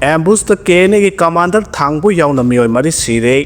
ambush the केने की commander थांगबो यावना मियोय मरी सिरे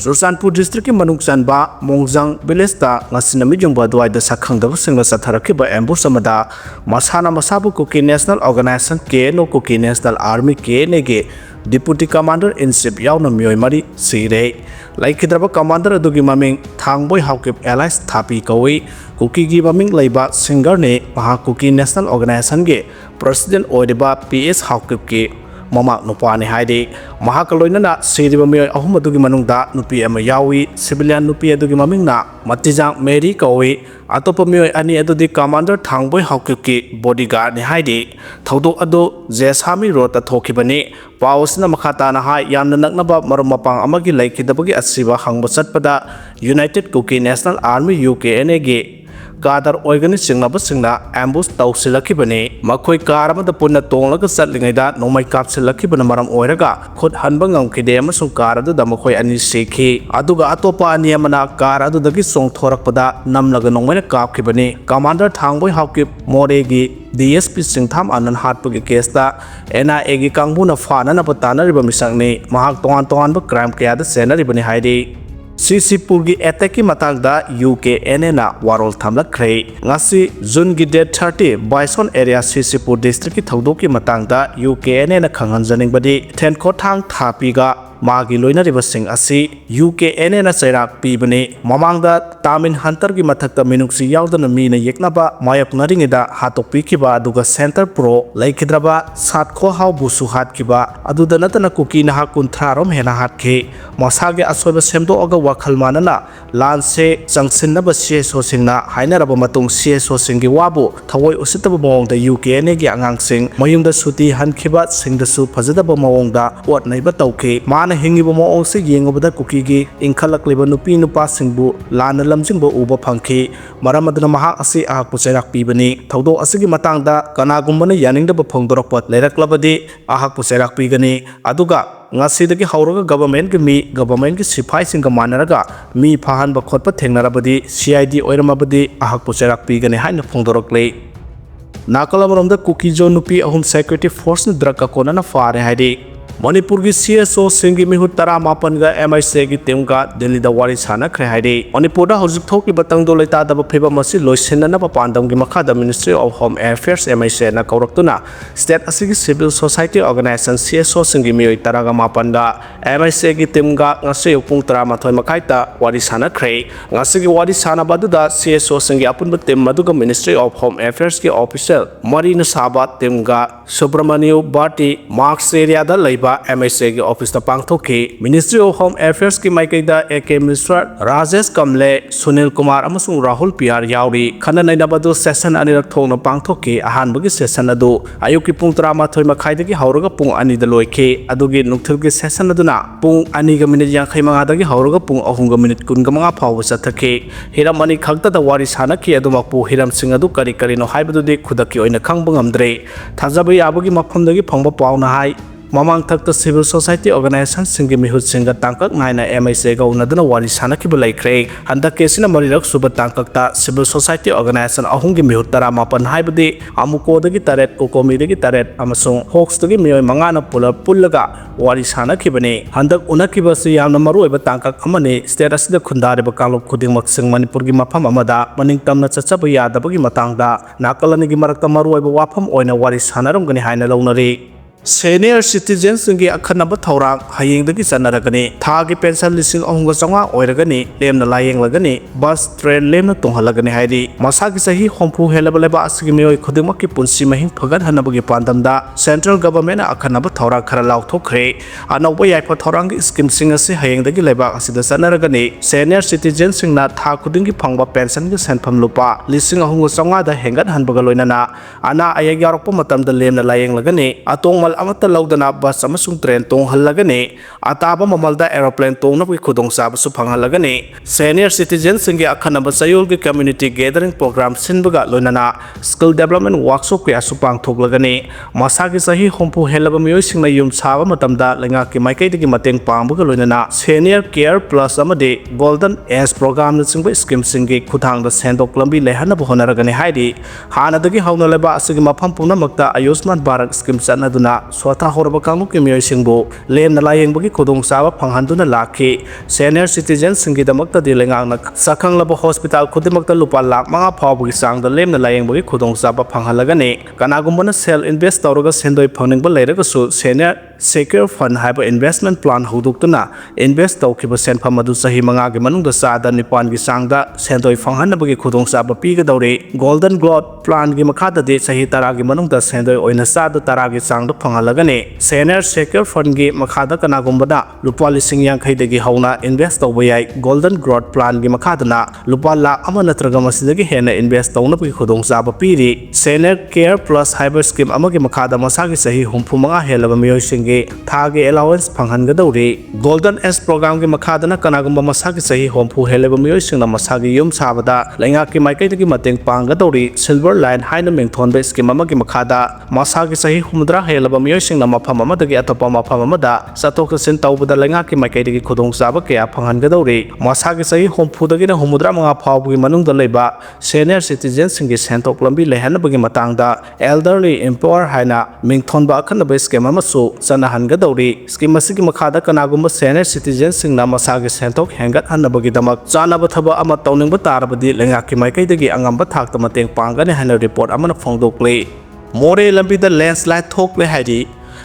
चुरचानपुर डिस्ट्रिक्ट की मनुक चनबा मोंगजंग विलेज दा ngasi nami jungba dwai da sakhangdaba singla satharakhiba ambush amada masana masabu kuki national organization KNO kuki national army KNA ge deputy commander in chief yauna miyoy mari sire laikhidraba commander adugi maming Thangboi haukip allies thapi kawi kuki gi maming laiba singer ne maha kuki national organization ge president oidiba PS haukip ki mama nupani haide mahakaloina siriba miyoy ahum adugi manungda nupi ama yawi civilian nupi adugi maming na matijang Mary kawi atopa miyoy ani adudi commander Thangboi haukip ki bodyguard ni haide thodo adu jesami road ta thokibani pawsna makhata na hai yamna naknaba marum mapang amagi laikidabagi asiba hangba satpada United Kuki National Army UKNA ge Kadar organic singnaba singna ambush tawsilakibani makhoi car amada punna tonglaga satlingaida nomai kapsilakibana maram oiraga khut hanba ngamkide amasung car adu da makhoi ani sekhi aduga atopa ani amana car adu dagi song thorakpada namlaga nongmaina kapkibani commander Thangboi haukip Moreh gi DSP singtham anan hatpugi case da NIA gi kangbuna fana na patana riba misangni mahak tongan ba crime kaya da senaribani haidi Sisipur gi attack ki matangda UKNA na warol thamlakre ngasi June gi date 30 Bison area Sisipur district ki thodok ki matangda UKNA na khanghanjaning badi Thankhre thang thapi ga magi loina riba sing asi UKNA na chairak pibani mamangda Tamin Hunter gi mathakta minuksi yaudana mi na yeknaba mayak naringida hatokpi kiba aduga center pro laikhidraba hatkhre hau busu hat kiba aduda natana kuki na kunthrarom hena hatkhre masage asoba semdo aga wakhal manana lanse changsinnaba CSO singna hainaraba matung CSO singi wabu thawoi usitaba mawongda UKNA gi angang sing mayungda suti hankhiba singdasu phajadaba mawongda wat naiba tawkhe na hingiba mawong se yengobada kuki gi ingkhalakliba nupi nupa singbu lana lamjingba uba phangkhi maram aduna mahak asi ahak puchairak pibani thodo asigi matangda kanagumbana yaningdaba phongdorokpat leiraklabadi ahak puchairak pigani aduga ngasidagi hauraga government gi sipai singa manaraga mi phahanba khotpa thengnarabadi CID oiramabadi ahak puchairak pigani haina phongdorokle nakalamaromda kuki jo nupi ahum security force ni drug ka kona na fare haidi Manipur gi CSO singi mihut tara mapan ga MIC gi team ga Delhi da wari sana khre haide Manipur da hojik thoki batang do leita da pheba masi loisenna na pandam gi makha da Ministry of Home Affairs MIC na kauraktuna state asigi civil society organization CSO singi mihoi tara ga mapan da MIC gi team ga ngase upung tara mathoi makhai ta wari sana khre ngase gi wari sana badu da CSO singi apun ba team madu ga Ministry of Home Affairs gi official Marina Sabha team ga Subramaniu Bhatti Marks area da leiba MIC gi office ta pangthoki Ministry of Home Affairs ki maikaida AK Minister Rajesh Kamle Sunil Kumar amasung Rahul PR yauri khana nainabadu session anirak thongna pangthoki ahan bagi session adu ayuki pung 13 makhai dagi hauraga pung 2 da loike adugi nukthil gi session aduna pung 2 ga minute 55 dagi hauraga pung 3 ga minute 19 phawba sathaki hiram ani khakta da wari sanaki adumakpu hiram sing adu kari kari no haibadudi khudaki oina khangba ngamdre thajabai abagi mafam dagi phangba pauna hai Mamang thakta civil society organization singi mihut singa tangkak ngaina MIC ga unaduna wari sanaki bulai kre handa kesina marirak suba tangkak ta civil society organization ahungi mihut tara mapan haibadi amuko dagi taret kokomi dagi taret amasung hoax dagi miyoy mangana pullaga wari sanaki bani handak unaki basi yamna maru eba tangkak amani state asida khundare ba kalop khudingmak sing Manipur gi mafam amada maning tamna chachaba yadabagi matangda nakalani gi marakta maru eba wafam oina wari sanaram gani haina launari Senior citizens ngi akhanaba thorang hayeng dagi sanaragani thagi pension lising ahunga changa oiragani lemna layeng lagani bus train lemna tonghalagani haidi masagi sahi hompu helaba leba asigi meoi khudimaki punsi mahing phagan hanabagi pandamda central government akhanaba thorang khara lauthokre anawba yaipa thorang scheme sing ase hayeng dagi leba asida sanaragani senior citizens singna tha khudingi phangba pension gi senpham lupa lising ahunga changa da hengat hanbaga loinana ana ayag yarokpa matamda lemna layeng lagani atong amata laudana bus amasung train tong halagani ataba mamalda aeroplane tong na wi khudong sa su phanghalagani senior citizens singi akhanaba sayul gi community gathering program sinbaga loinana skill development workshop ke asupang thoklagani masagi sahi hompu helaba miyoi singna yum saba matamda lenga ki maikai digi mateng pangbaga loinana senior care plus amade golden age program na singba scheme singi khuthang da sendok lambi lehana honaragani haidi hana dagi hauna leba asigi mafam pumna makta ayushman bharat scheme sanaduna swatha horba kanguk miyoi singbu lemna layengbugi khudong chaba phanghanduna lakhi senior citizens singi damakta dilengang na sakhang laba hospital khudimakta lupa lakh manga phawbugi sangda lemna layengbugi khudong chaba phanghalagani kanagumbana sel invest tawraga sendoi phangningba leiragasu senior secure fund haiba investment plan huduktuna invest tawkiba senpham adu sahi manga gi manungda sada nipan gi sangda sendoi phanghanabagi khudong chaba pigadawre golden glot plan gi makhada de sahi tara gi manungda sendoi oina sada tara gi sangda phanghalagani senior secure fund gi makhada kanagumbada lupa lising yankhai dagi hauna invest tawba yai golden glot plan gi makhadana lupa lakh ama natraga masidagi hena invest tawnabagi khudong chaba piri senior care plus haiba scheme amagi makhada masagi sahi humphumanga helaba miyoi singi thagi allowance phanghangadawre golden s program gi makhadana kanagumba masagi sahi hompu helaba miyoi singna masagi yum sabada laingaki maikai dagi mateng panggadawri silver line haina mengthonba scheme amagi makhada masagi sahi humdra helaba miyoi singna mafam amadagi atopa mafam amada satok sin tawbada laingaki maikai dagi khudong chaba kaya phanghangadawre masagi sahi hompu dagi na humudra manga phawbugi manungda leiba senior citizens singi sentok lambi lehanabagi matangda elderly empower haina mengthonba akhanaba scheme amasu chanahangadawri scheme asigi makhada kanagumba senior citizens singna masagi sentok hengat hanabagi damak chanaba thaba ama tawningba tarabadi lengaki maikai dagi angamba thakta mateng pangani haina report amana phongdokle Moreh lambi da landslide thokle haidi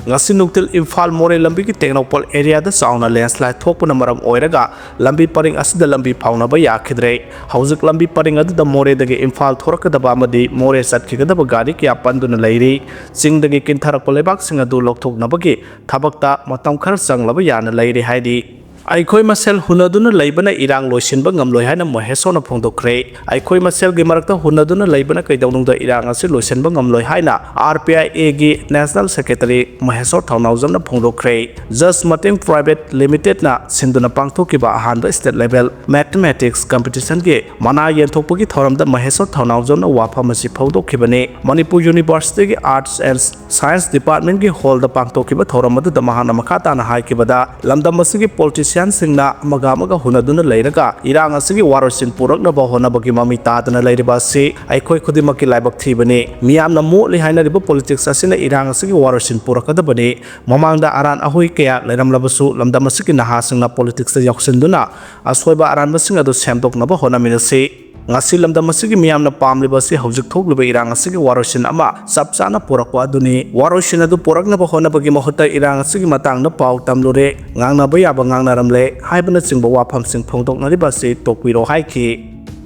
ngasi nuktil Imphal Moreh lambi ki Thangboi area da sauna landslide thokpuna maram oiraga lambi paring asida lambi phaunaba yakhidre hauzik lambi paring adu da Moreh dagi Imphal thorakadaba amadi Moreh satkhigada gari kya panduna leiri sing dagi kintharak lebak sing adu lokthoknabagi thabakta matam khar changlaba yana leiri haidi Aikhoi masel hunaduna leibana irang loisinba ngamloi haina mohesona phongdokre aikhoi masel gi marakta hunaduna leibana kaidawnungda irang ase loisinba ngamloi haina RPIA gi national secretary mohesor thaunawjamna phongdokre just mateng private limited na sinduna pangthokiba ahanba state level mathematics competition gi mana yenthokpagi thoramda mohesor thaunawjamna wafamasi phongdokhibane Manipur University gi arts and science department gi hall da pangthokiba thoramadu da mahana makhata na haikibada lamdamasigi politician singna amaga hunaduna leiraga irang asigi warosin puraknaba honabagi mami tadana leiriba si aikhoi khudimaki laibak thibani miyamna moli haina riba politics asina irang asigi warosin purakadabani mamangda aran ahoi kaya leiramlabasu lamdamasigi naha singna politics yaksinduna asoiba aran basing adu semdoknaba honaminasi ngasi lamdamasigi miyamna pamlibasi hauzik thokliba irang asigi warosin ama sapchana purakwa aduni warosin adu puraknaba honabagi mahuta irang asigi matangna pau tamlure ngangnaba yaba ngangnaramle haibana chingba wafam sing phongdoknaribasi tokpiro haiki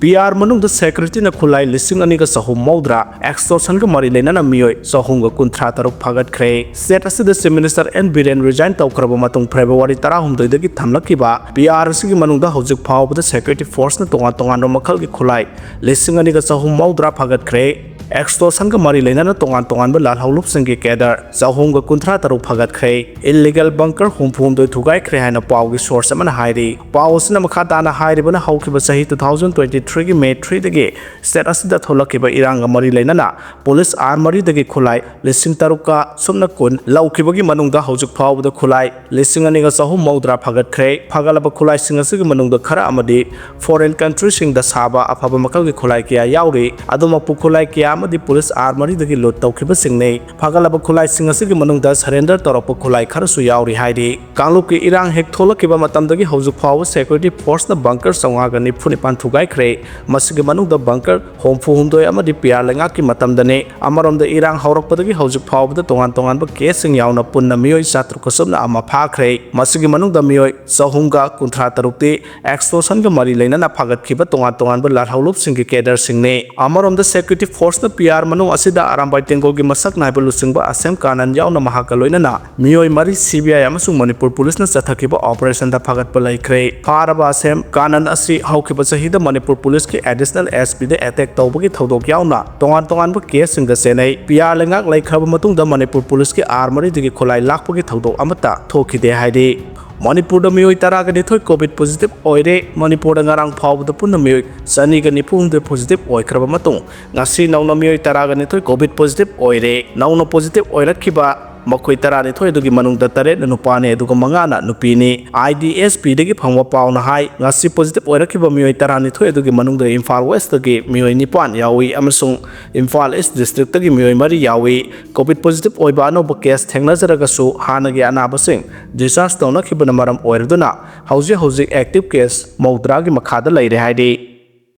PR manungda security na khulai lising aniga sahum maudra extortion ga mari lena na miyoi sahum ga kunthra taruk phagatkhre state asida minister N Biren resign tawkraba matung February 13 dagi thamlakiba PR sigi manungda hojik phawbada security force na tonga ro makhal gi khulai lising aniga sahum maudra phagatkhre extortion ga mari lena na tongan ba lal haulup singi kedar sahum ga kunthra taruk phagatkhre illegal bunker humphum doi thugai khre haina paw gi source amana hairi paw sina makha dana hairi bana haukiba sahi 2023 gi May 3 dagi state asida tholakiba irang ga mari lena na police armory dagi khulai lising taruka sumna kun laukibagi manungda haujuk phawbada khulai lising aniga sahum maudra phagatkhre phagalaba khulai singasigi manungda khara amadi foreign country sing da saba afaba makal gi khulai kya yauri aduma pu khulai kya amadi police armory dagi lot tawkiba singnei phagalaba khulai singasigi manungda surrender toropa khulai kharasu yauri haidi kanglup ki irang hek tholakiba matamdagi haujuk phawba security force na bunker songa ga nipuni pan thugai khre masigi manungda bunker homfu humdoi amadi PR lenga ki matamdane amaromda irang haurakpadagi haujuk phawbada tongan ba case yauna punna miyoi satru kosumna ama phakre masigi manungda miyoi sahumga kunthra tarukti extortion ga mari leina na phagatkiba tongan ba lar haulup singi kedar singne amaromda security force na PR manung asida arambai tengol gi masak naiba lusingba asem kanan yauna mahaka loina na miyoi mari CBI amasung Manipur police na chathakiba operation da phagatpa laikre faraba asem kanan asi haukiba sahida Manipur police ki additional SP de attack tawbagi thodok yauna tongan ba case singa senai PR lengak laikhraba matungda Manipur police ki armory digi khulai lakpagi thodok amata thokide haidi Manipur da miyoi taragani thoi COVID positive oire Manipur da ngarang phawbada punna miyoi sani ga nipungde positive oikraba matung ngasi nauna miyoi taragani thoi COVID positive oire nauna positive oirakhiba ꯃꯈꯣꯏ 12 ꯑꯗꯨꯒꯤ ꯃꯅꯨꯡꯗ 8ꯅ ꯅꯨꯄꯥꯅꯤ ꯑꯗꯨꯒ 5ꯅ ꯅꯨꯄꯤꯅꯤ IDSP ꯗꯒꯤ ꯐꯪꯕ ꯄꯥꯎꯅ ꯍꯥꯏ ꯉꯁꯤ positive ꯑꯣꯏꯔꯛꯈꯤꯕ ꯃꯤꯑꯣꯏ 12 ꯑꯗꯨꯒꯤ ꯃꯅꯨꯡꯗ ꯏꯝꯐꯥꯜ ꯋꯦꯁꯇꯒꯤ ꯃꯤꯑꯣꯏ 9 ꯌꯥꯎꯏ ꯑꯃꯁꯨꯡ ꯏꯝꯐꯥꯜ ꯏꯁ ꯗꯤꯁꯇ꯭ꯔꯤꯛꯇꯒꯤ ꯃꯤꯑꯣꯏ 3 ꯌꯥꯎꯏ ꯀꯣꯚꯤꯗ ꯄꯣꯖꯤꯇꯤꯕ ꯑꯣꯏꯕ ꯑꯅꯧꯕ ꯀꯦꯁ ꯊꯦꯡꯅꯖꯔꯒꯁꯨ ꯍꯥꯟꯅꯒꯤ ꯑꯅꯥꯕꯁꯤꯡ ꯗꯤꯁꯆꯥꯔꯖ ꯇꯧꯅꯈꯤꯕꯅ ꯃꯔꯝ ꯑꯣꯏꯔꯗꯨꯅ ꯍꯧꯖꯤꯛ ꯑꯦꯛꯇꯤꯚ ꯀꯦꯁ 90ꯒꯤ ꯃꯈꯥꯗ ꯂꯩꯔꯦ ꯍꯥꯏꯔꯤ